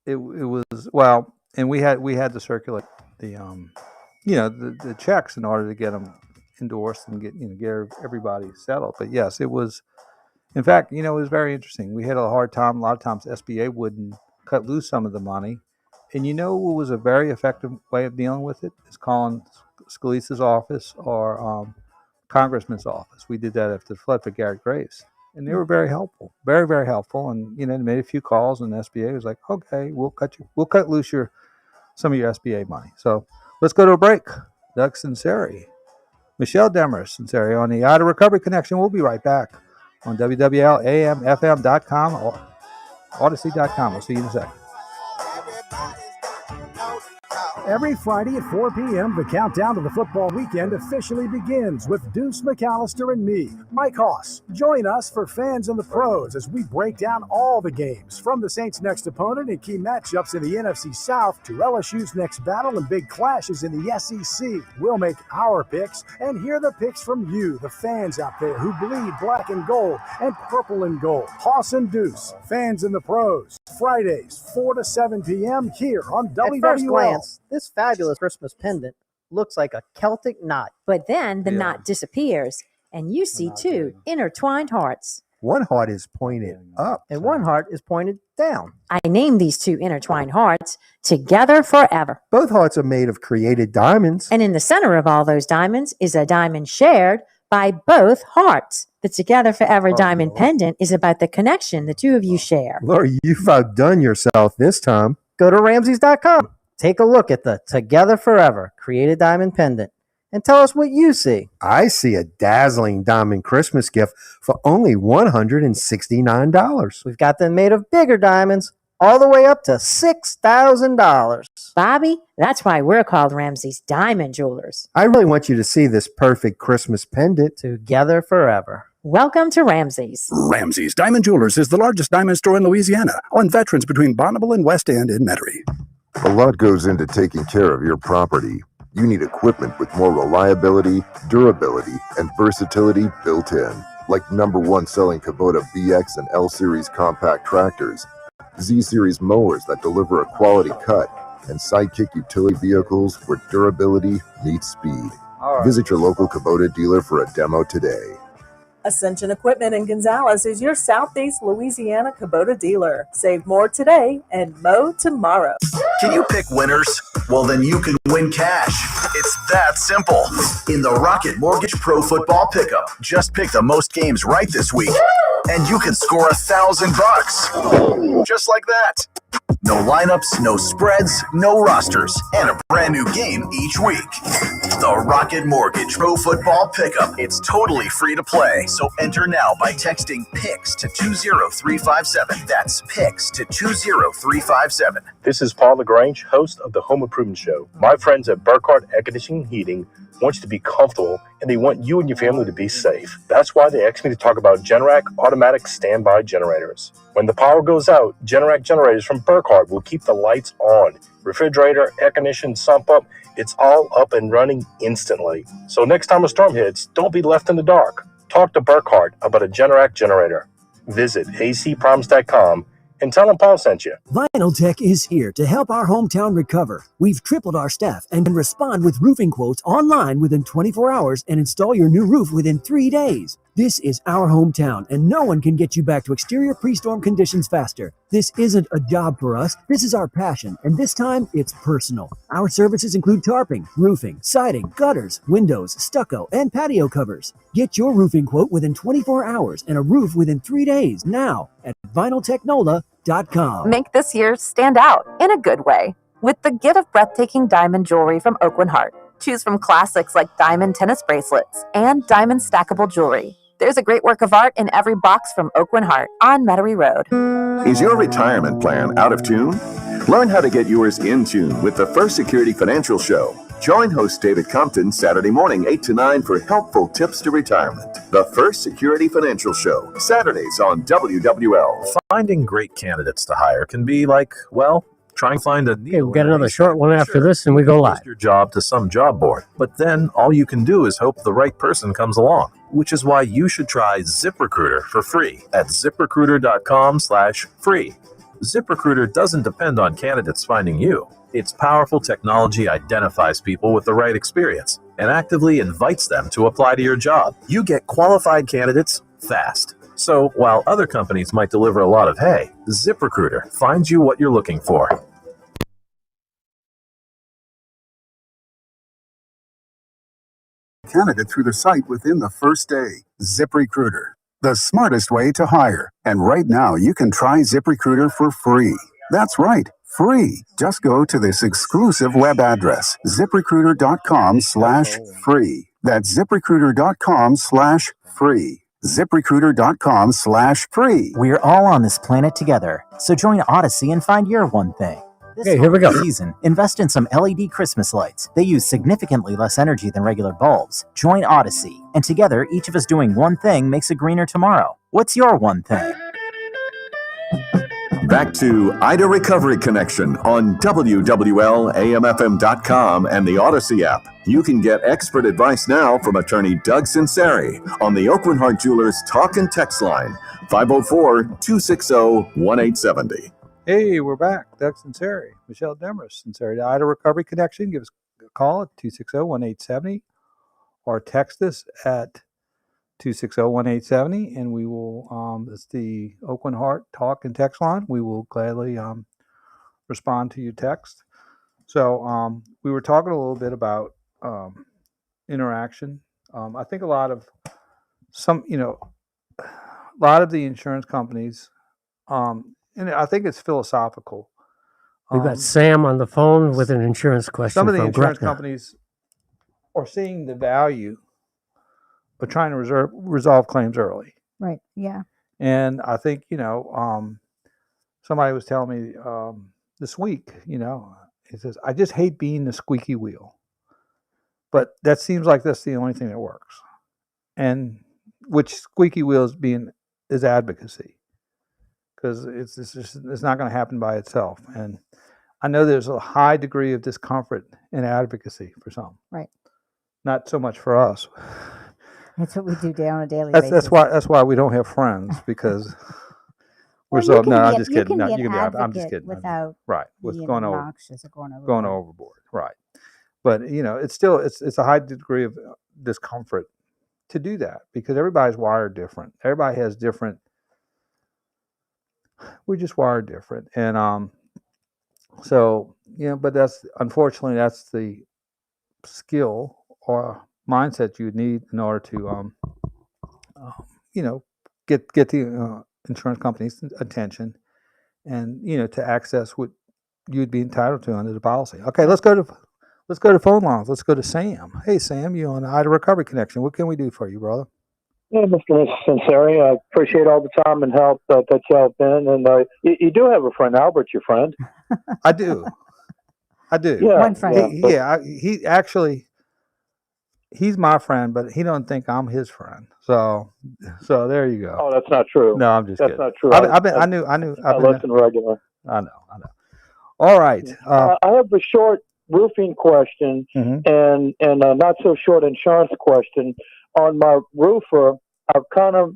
It was, well, and we had to circulate the checks in order to get them endorsed and get everybody settled. But yes, it was. In fact, it was very interesting. We had a hard time. A lot of times, SBA wouldn't cut loose some of the money, and what was a very effective way of dealing with it is calling Scalise's office or Congressman's office. We did that after the flood for Garrett Grace. And they were very helpful, very, very helpful. And, they made a few calls, and the SBA was like, okay, we'll cut loose some of your SBA money. So let's go to a break. Doug Sinceri, Michelle Demers Sinceri on the Ida Recovery Connection. We'll be right back on WWL, AMFM.com, or Odyssey.com. We'll see you in a second. Every Friday at 4 p.m., the countdown to the football weekend officially begins with Deuce McAllister and me, Mike Hoss. Join us for Fans and the Pros as we break down all the games, from the Saints' next opponent and key matchups in the NFC South to LSU's next battle and big clashes in the SEC. We'll make our picks and hear the picks from you, the fans out there who bleed black and gold and purple and gold. Hoss and Deuce, Fans and the Pros, Fridays, 4 to 7 p.m. here on WWL. At first glance, this fabulous Christmas pendant looks like a Celtic knot. But then the knot disappears, and you see two intertwined hearts. One heart is pointed up. And one heart is pointed down. I named these two intertwined hearts Together Forever. Both hearts are made of created diamonds. And in the center of all those diamonds is a diamond shared by both hearts. The Together Forever diamond pendant is about the connection the two of you share. Lori, you've outdone yourself this time. Go to Ramses.com. Take a look at the Together Forever created diamond pendant and tell us what you see. I see a dazzling diamond Christmas gift for only $169. We've got them made of bigger diamonds, all the way up to $6,000. Bobby, that's why we're called Ramses Diamond Jewelers. I really want you to see this perfect Christmas pendant. Together Forever. Welcome to Ramses. Ramses Diamond Jewelers is the largest diamond store in Louisiana, on Veterans between Bonneville and West End in Metairie. A lot goes into taking care of your property. You need equipment with more reliability, durability, and versatility built in, like #1 selling Kubota BX and L Series compact tractors, Z Series mowers that deliver a quality cut, and Sidekick utility vehicles where durability meets speed. Visit your local Kubota dealer for a demo today. Ascension Equipment in Gonzales is your Southeast Louisiana Kubota dealer. Save more today and mow tomorrow. Can you pick winners? Well, then you can win cash. It's that simple. In the Rocket Mortgage Pro Football Pickup, just pick the most games right this week, and you can score $1,000. Just like that. No lineups, no spreads, no rosters, and a brand new game each week. The Rocket Mortgage Pro Football Pickup. It's totally free to play, so enter now by texting PICS to 20357. That's PICS to 20357. This is Paul LaGrange, host of the Home Improvement Show. My friends at Burkhardt Air Conditioning and Heating want you to be comfortable, and they want you and your family to be safe. That's why they asked me to talk about Generac automatic standby generators. When the power goes out, Generac generators from Burkhardt will keep the lights on. Refrigerator, air conditioning, sump up, it's all up and running instantly. So next time a storm hits, don't be left in the dark. Talk to Burkhart about a Generac generator. Visit acpromise.com and tell them Paul sent you. Vinyltech is here to help our hometown recover. We've tripled our staff and can respond with roofing quotes online within 24 hours and install your new roof within 3 days. This is our hometown, and no one can get you back to exterior pre-storm conditions faster. This isn't a job for us. This is our passion, and this time it's personal. Our services include tarping, roofing, siding, gutters, windows, stucco, and patio covers. Get your roofing quote within 24 hours and a roof within 3 days now at vinyltechnola.com. Make this year stand out in a good way with the gift of breathtaking diamond jewelry from Oakland Heart. Choose from classics like diamond tennis bracelets and diamond stackable jewelry. There's a great work of art in every box from Oakland Heart on Metairie Road. Is your retirement plan out of tune? Learn how to get yours in tune with the First Security Financial Show. Join host David Compton Saturday morning 8 to 9 for helpful tips to retirement. The First Security Financial Show, Saturdays on WWL. Finding great candidates to hire can be like, well, trying to find a needle. Okay, we've got another short one after this, and we go live. Post your job to some job board, but then all you can do is hope the right person comes along, which is why you should try ZipRecruiter for free at ZipRecruiter.com/free. ZipRecruiter doesn't depend on candidates finding you. Its powerful technology identifies people with the right experience and actively invites them to apply to your job. You get qualified candidates fast. So while other companies might deliver a lot of hay, ZipRecruiter finds you what you're looking for. Candidate through the site within the first day. ZipRecruiter, the smartest way to hire. And right now you can try ZipRecruiter for free. That's right, free. Just go to this exclusive web address, ZipRecruiter.com/free. That's ZipRecruiter.com/free. ZipRecruiter.com/free. We're all on this planet together, so join Odyssey and find your one thing. This Okay, here we go. season, invest in some LED Christmas lights. They use significantly less energy than regular bulbs. Join Odyssey, and together, each of us doing one thing makes a greener tomorrow. What's your one thing? Back to Ida Recovery Connection on WWL-AMFM.com and the Odyssey app. You can get expert advice now from attorney Doug Sinceri on the Oakland Heart Jewelers Talk and Text line, 504-260-1870. Hey, we're back. Doug Sinceri, Michelle Demers, Sinceri, the Ida Recovery Connection. Give us a call at 260-1870 or text us at 260-1870, and we will, it's the Oakland Heart Talk and Text line. We will gladly respond to your text. So we were talking a little bit about interaction. I think a lot of the insurance companies, and I think it's philosophical. We've got Sam on the phone with an insurance question. Some of the from insurance Gretna. companies are seeing the value of trying to resolve claims early. Right. Yeah. And I think, somebody was telling me this week, he says, I just hate being the squeaky wheel. But that seems like that's the only thing that works. And which squeaky wheel is advocacy. Because it's not going to happen by itself. And I know there's a high degree of discomfort in advocacy for some. Right. Not so much for us. That's what we do on a daily basis. That's why we don't have friends, because we're Well, so. No, I'm get- just you kidding. can No, get you can be. I'm just advocate kidding. without right. With being going over, obnoxious or going going overboard. Right. But it's still it's a high degree of discomfort to do that, because everybody's wired different. Everybody has different. We're just wired different, and so but unfortunately that's the skill or mindset you need in order to get the insurance company's attention, and to access what you'd be entitled to under the policy. Okay, let's go to phone lines. Let's go to Sam. Hey, Sam, you on the Ida Recovery Connection? What can we do for you, brother? Yeah, Mr. Sinceri, I appreciate all the time and help that y'all been. And you do have a friend, Albert, your friend. I do. Yeah, one friend. He actually, he's my friend, but he don't think I'm his friend. So there you go. Oh, that's not true. No, I'm just That's kidding. not true. I knew. I listen regular. I know. All right. I have a short roofing question and a not so short insurance question. On my roofer, I've kind of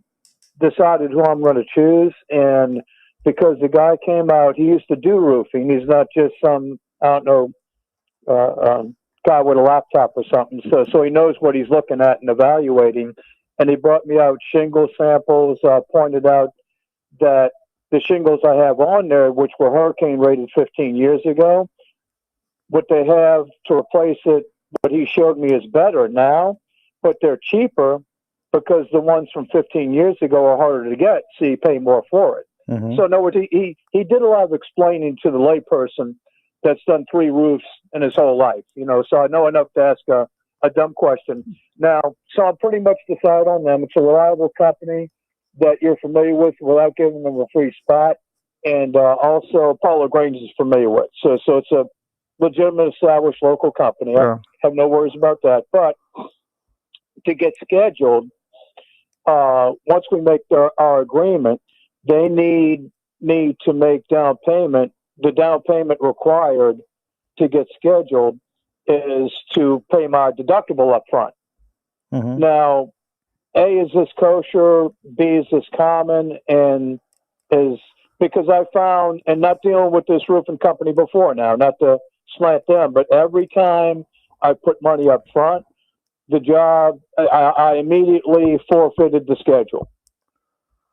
decided who I'm going to choose, and because the guy came out, he used to do roofing. He's not just some, I don't know, guy with a laptop or something. So he knows what he's looking at and evaluating. And he brought me out shingle samples, pointed out that the shingles I have on there, which were hurricane rated 15 years ago, what they have to replace it, what he showed me is better now, but they're cheaper because the ones from 15 years ago are harder to get, so you pay more for it. Mm-hmm. So in other words, he did a lot of explaining to the layperson that's done 3 roofs in his whole life, so I know enough to ask a dumb question. Now, so I'm pretty much decided on them. It's a reliable company that you're familiar with without giving them a free spot, and also Paulo Grange is familiar with. So it's a legitimate, established local company. Sure. I have no worries about that. But to get scheduled, once we make our agreement, they need me to make down payment. The down payment required to get scheduled is to pay my deductible up front. Mm-hmm. Now, A, is this kosher? B, is this common? And is because I found, and not dealing with this roofing company before now, not to slant them, but every time I put money up front, the job, I immediately forfeited the schedule.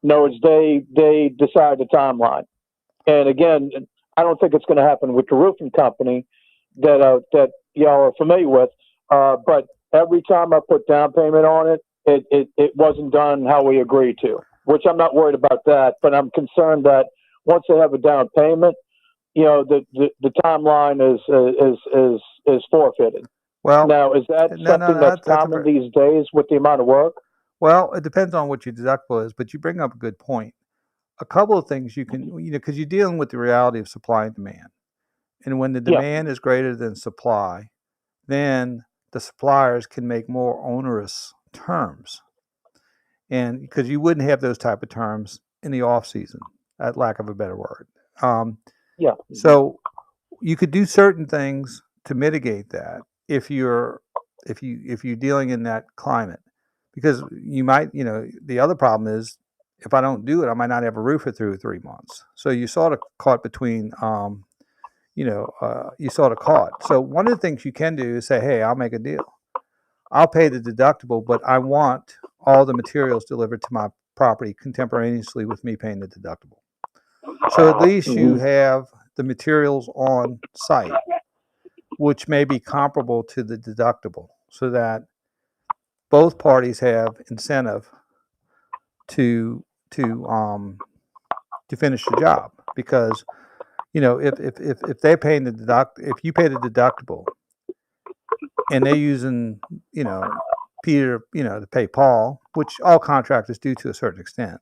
In other words, they decide the timeline. And again, I don't think it's going to happen with the roofing company that y'all are familiar with. But every time I put down payment on it, it wasn't done how we agreed to, which I'm not worried about that. But I'm concerned that once they have a down payment, the timeline is forfeited. Well, now is that something that's common these days with the amount of work? Well, it depends on what your deductible is, but you bring up a good point. A couple of things you can, because you're dealing with the reality of supply and demand. And when the demand is greater than supply, then the suppliers can make more onerous terms. And because you wouldn't have those type of terms in the off season, at lack of a better word. So you could do certain things to mitigate that if you're dealing in that climate, because you might, the other problem is if I don't do it, I might not have a roofer through 3 months. So you sort of caught between, you sort of caught. So one of the things you can do is say, hey, I'll make a deal. I'll pay the deductible, but I want all the materials delivered to my property contemporaneously with me paying the deductible. So at least you have the materials on site, which may be comparable to the deductible, so that both parties have incentive to finish the job. Because if they're paying if you pay the deductible and they're using Peter to pay Paul, which all contractors do to a certain extent,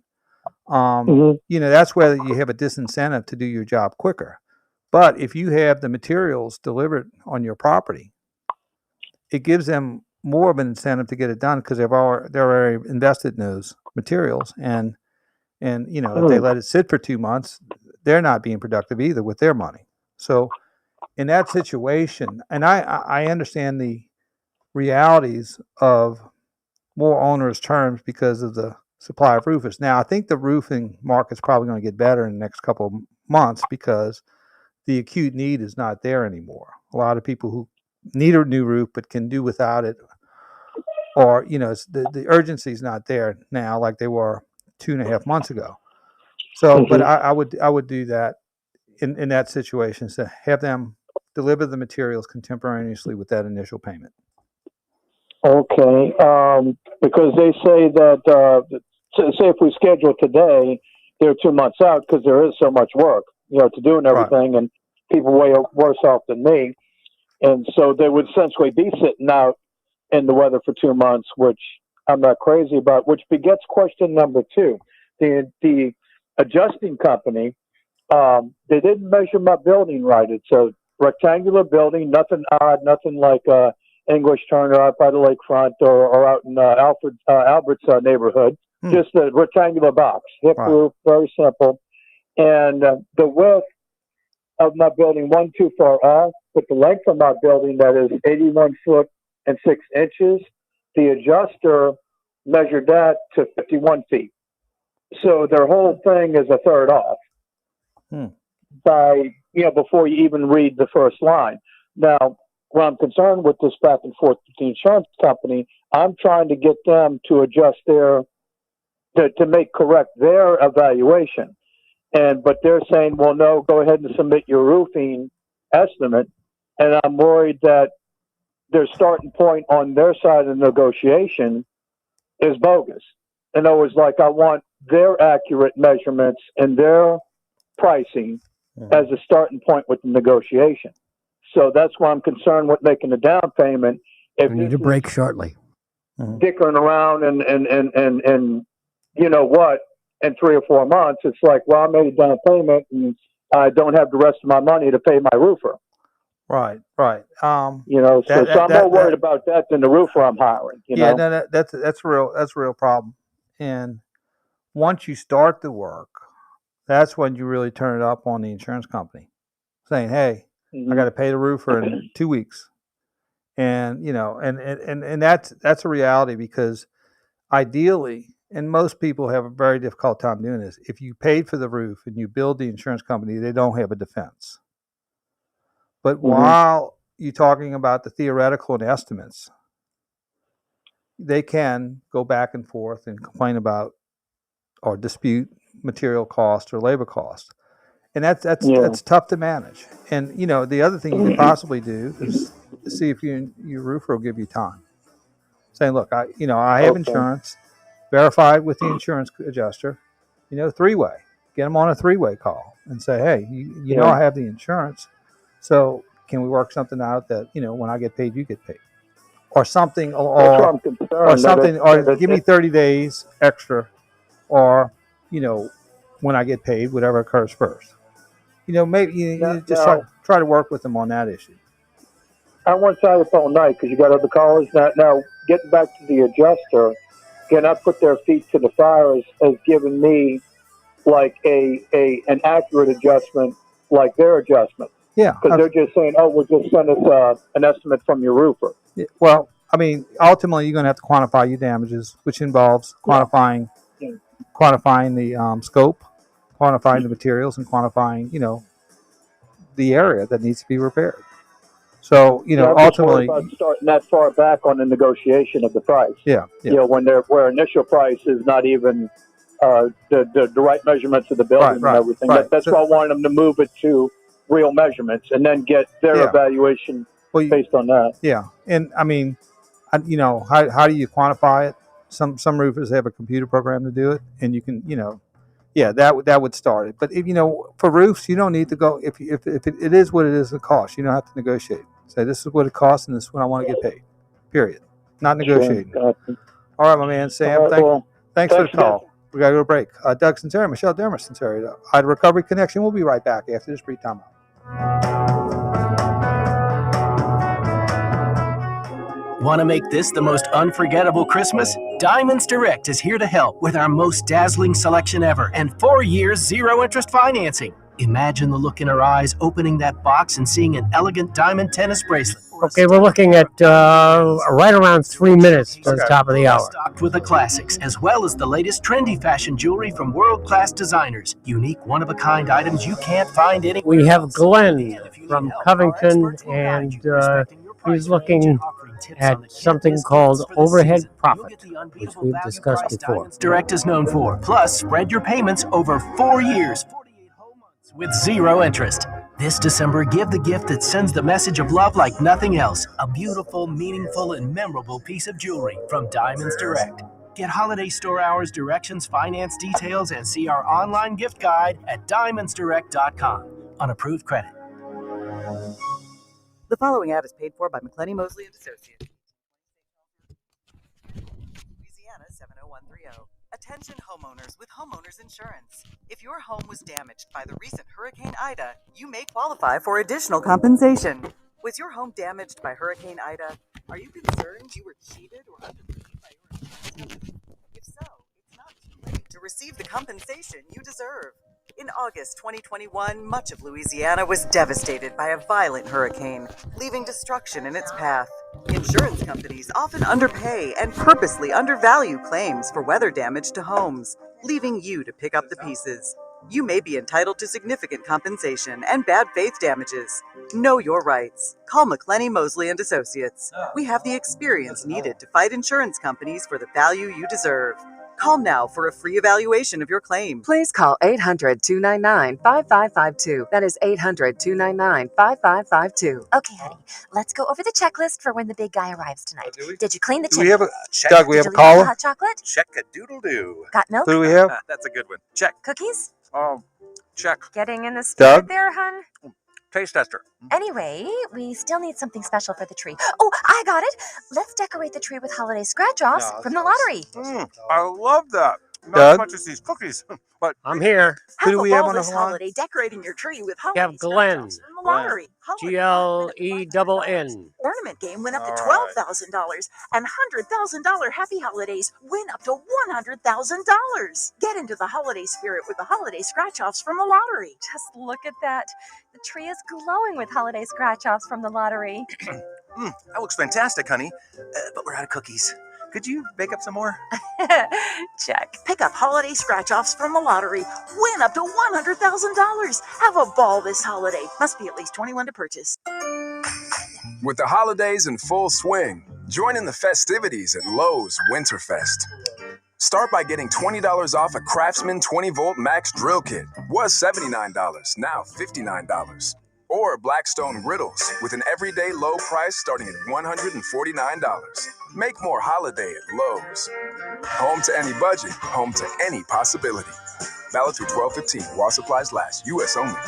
that's where you have a disincentive to do your job quicker. But if you have the materials delivered on your property, it gives them more of an incentive to get it done because they're already invested in those materials. And if they let it sit for 2 months, they're not being productive either with their money. So in that situation, and I understand the realities of more onerous terms because of the supply of roofers. Now, I think the roofing market's probably going to get better in the next couple of months because the acute need is not there anymore. A lot of people who need a new roof but can do without it, or the urgency is not there now like they were 2.5 months ago. So, but I would do that in that situation, so have them deliver the materials contemporaneously with that initial payment. Okay, because they say that say if we schedule today, they're 2 months out because there is so much work, to do and everything, and people way worse off than me, and so they would essentially be sitting out in the weather for 2 months, which I'm not crazy about. Which begets question number 2: the adjusting company, they didn't measure my building right. It's a rectangular building, nothing odd, nothing like English Turner out by the lakefront or out in Albert's neighborhood. Just a rectangular box, hip roof, very simple. And the width of my building wasn't too far off, but the length of my building, that is 81 foot and 6 inches, the adjuster measured that to 51 feet. So their whole thing is a third off by, before you even read the first line. Now, when I'm concerned with this back and forth with the insurance company, I'm trying to get them to adjust to make correct their evaluation. But they're saying, well, no, go ahead and submit your roofing estimate. And I'm worried that their starting point on their side of the negotiation is bogus. In other words, like I want their accurate measurements and their pricing as a starting point with the negotiation. So that's why I'm concerned with making the down payment. If We need a break shortly. dickering around and you know what, in 3 or 4 months, it's like, well, I made a down payment and I don't have the rest of my money to pay my roofer. Right. So I'm more worried about that than the roofer I'm hiring. You know? No, that's a real problem. And once you start the work, that's when you really turn it up on the insurance company, saying, "Hey, I got to pay the roofer in 2 weeks," and and that's a reality because ideally, and most people have a very difficult time doing this. If you paid for the roof and you billed the insurance company, they don't have a defense. But while you're talking about the theoretical and estimates, they can go back and forth and complain about or dispute material cost or labor cost. And that's tough to manage. And, the other thing you could possibly do is see if your roofer will give you time. Saying, look, I have insurance, verified with the insurance adjuster, 3-way. Get them on a 3-way call and say, hey, you know I have the insurance, so can we work something out that, when I get paid, you get paid? Or something, or give me 30 days extra, or, when I get paid, whatever occurs first. Maybe you just try to work with them on that issue. I want to tell you all night because you got other callers. Now, getting back to the adjuster, cannot put their feet to the fire as giving me like an accurate adjustment like their adjustment. Yeah. Because they're just saying, we'll just send us an estimate from your roofer. Yeah, well, I mean, ultimately, you're going to have to quantify your damages, which involves quantifying the scope, quantifying the materials, and quantifying, the area that needs to be repaired. So, ultimately, about starting that far back on the negotiation of the price. Yeah. Where initial price is not even the right measurements of the building and everything. Right. That's why I wanted them to move it to real measurements and then get their evaluation based on that. Yeah, and I mean, how do you quantify it? Some roofers have a computer program to do it, and you can, that would start it. But if for roofs, you don't need to go. If it is what it is, the cost, you don't have to negotiate. Say this is what it costs, and this is what I want to get paid. Period. Not negotiating. Sure. All right, my man, Sam. Thanks for the call. We got to go to a break. Doug Sinceri, Michelle Dermer Sinceri, Ida Recovery Connection. We'll be right back after this brief time out. Want to make this the most unforgettable Christmas? Diamonds Direct is here to help with our most dazzling selection ever and 4 years zero-interest financing. Imagine the look in her eyes opening that box and seeing an elegant diamond tennis bracelet. Okay, we're looking at right around 3 minutes to the top of the hour. Stocked with the classics, as well as the latest trendy fashion jewelry from world-class designers. Unique, one-of-a-kind items you can't find anywhere. We have Glenn from Covington, and he's looking at something called overhead profit, which we've discussed before. Direct is known for. Plus, spread your payments over 4 years, 48 whole months with zero interest. This December, give the gift that sends the message of love like nothing else. A beautiful, meaningful, and memorable piece of jewelry from Diamonds Direct. Get holiday store hours, directions, finance details, and see our online gift guide at diamondsdirect.com. On approved credit. The following ad is paid for by McClenny Mosley and Associates. Louisiana 70130. Attention homeowners with homeowners insurance. If your home was damaged by the recent Hurricane Ida, you may qualify for additional compensation. Was your home damaged by Hurricane Ida? Are you concerned you were cheated or underpaid by your insurance company? If so, it's not too late to receive the compensation you deserve. In August 2021, much of Louisiana was devastated by a violent hurricane, leaving destruction in its path. Insurance companies often underpay and purposely undervalue claims for weather damage to homes, leaving you to pick up the pieces. You may be entitled to significant compensation and bad faith damages. Know your rights. Call McClenny, Mosley & Associates. We have the experience needed to fight insurance companies for the value you deserve. Call now for a free evaluation of your claim. Please call 800-299-5552. That is 800-299-5552. Okay, honey, let's go over the checklist for when the big guy arrives tonight. Did you clean the Do we chimney? have Doug, we have a caller? Hot chocolate? Check-a-doodle-doo. Got milk? Who do we have? That's a good one. Check. Cookies? Check. Getting in the spirit Doug? there, hun? Taste tester. Anyway, we still need something special for the tree. Oh, I got it. Let's decorate the tree with holiday scratch-offs from the lottery. I love that. Not Doug? as much as these cookies, but I'm here. Who do we have on the this line? holiday decorating your tree with We holiday have Glenn. scratch-offs from the lottery. GLENN. Tournament game win up to All $12,000 and $100,000 Happy Holidays win up to $100,000. Get into the holiday spirit with the holiday scratch-offs from the lottery. Just look at that. The tree is glowing with holiday scratch-offs from the lottery. that looks fantastic, honey. But we're out of cookies. Could you bake up some more? Check. Pick up holiday scratch-offs from the lottery. Win up to $100,000. Have a ball this holiday. Must be at least 21 to purchase. With the holidays in full swing, join in the festivities at Lowe's Winterfest. Start by getting $20 off a Craftsman 20-volt max drill kit. Was $79, now $59. Or Blackstone griddles with an everyday low price starting at $149. Make more holiday at Lowe's. Home to any budget, home to any possibility. Valid through 12/15 while supplies last. U.S. only.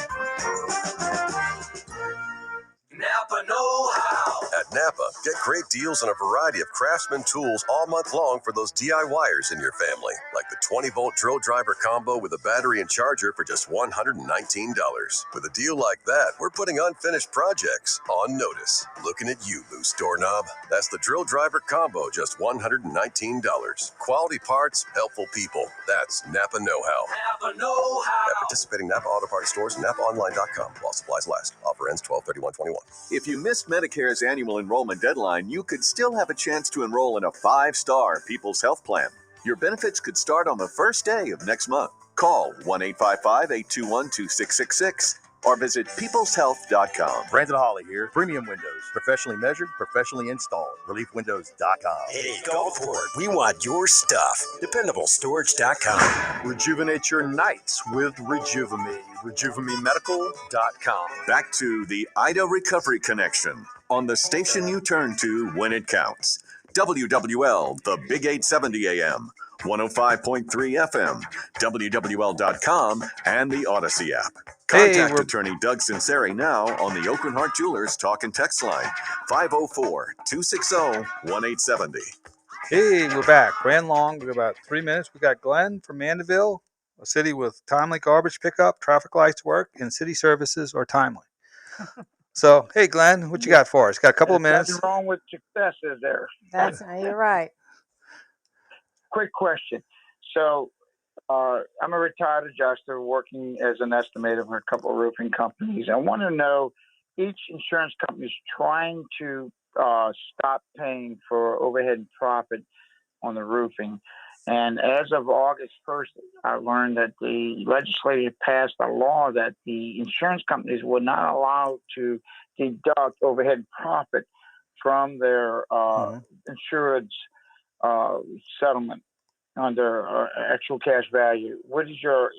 Napa know-how. At Napa, get great deals on a variety of Craftsman tools all month long for those DIYers in your family, like the 20-volt drill driver combo with a battery and charger for just $119. With a deal like that, we're putting unfinished projects on notice. Looking at you, loose doorknob. That's the drill driver combo, just $119. Quality parts, helpful people. That's Napa know-how. Napa know-how. At participating Napa Auto Parts stores and NapaOnline.com while supplies last. Offer ends 12/31/21. If you missed Medicare's annual enrollment deadline, you could still have a chance to enroll in a 5-star People's Health Plan. Your benefits could start on the first day of next month. Call 1-855-821-2666 or visit peopleshealth.com. Brandon Hawley here. Premium Windows. Professionally measured, professionally installed. ReliefWindows.com. Hey, go for it. We want your stuff. DependableStorage.com. Rejuvenate your nights with Rejuvame. RejuvameMedical.com. Back to the Ida Recovery Connection on the station you turn to when it counts. WWL, the Big 870 AM, 105.3 FM, WWL.com, and the Odyssey app. Contact attorney Doug Sinceri now on the Oakland Heart Jewelers talk and text line, 504-260-1870. Hey, we're back. Ran long. We got about 3 minutes. We got Glenn from Mandeville, a city with timely garbage pickup, traffic lights work, and city services are timely. So, hey, Glenn, what you got for us? Got a couple of minutes. Nothing wrong with success, is there? You're right. Quick question. So, I'm a retired adjuster working as an estimator for a couple of roofing companies. I want to know, each insurance company is trying to stop paying for overhead and profit on the roofing. And as of August 1st, I learned that the legislature passed a law that the insurance companies were not allowed to deduct overhead and profit from their insurance settlement under actual cash value. What is your,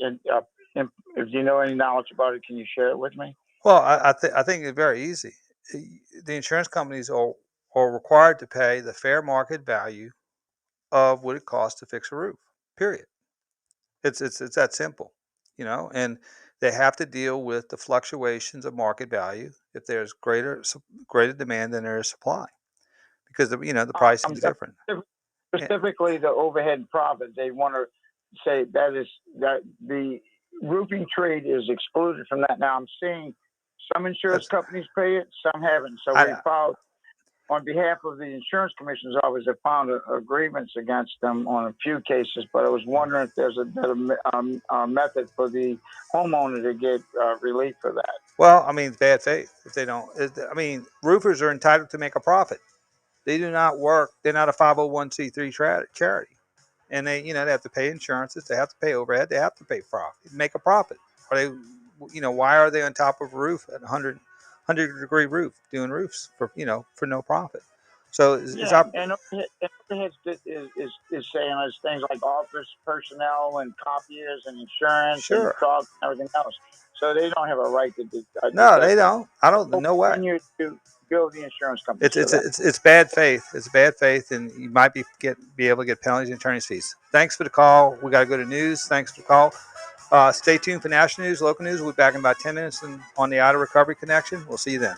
if you know any knowledge about it, can you share it with me? Well, I think it's very easy. The insurance companies are required to pay the fair market value of what it costs to fix a roof. Period. It's that simple, and they have to deal with the fluctuations of market value if there's greater demand than there is supply, because the price is different. Specifically, the overhead and profit, they want to say that the roofing trade is excluded from that. Now I'm seeing some insurance companies pay it, some haven't. So we filed on behalf of the insurance commissioner's office, have found agreements against them on a few cases, but I was wondering if there's a better method for the homeowner to get relief for that. Well, I mean, bad faith if they don't. I mean, roofers are entitled to make a profit. They do not work. They're not a 501c3 charity. And they have to pay insurances. They have to pay overhead. They have to pay profit, make a profit. Are they, why are they on top of a roof at 100-degree roof doing roofs for no profit? So and overhead is saying there's things like office personnel and copiers and insurance and trucks and everything else. So they don't have a right to do. No, they don't. I don't. No way. Continue to bill the insurance company. It's bad faith. It's bad faith, and you might be able to get penalties and attorney's fees. Thanks for the call. We got to go to news. Thanks for the call. Stay tuned for national news, local news. We'll be back in about 10 minutes on the Ida Recovery Connection. We'll see you then.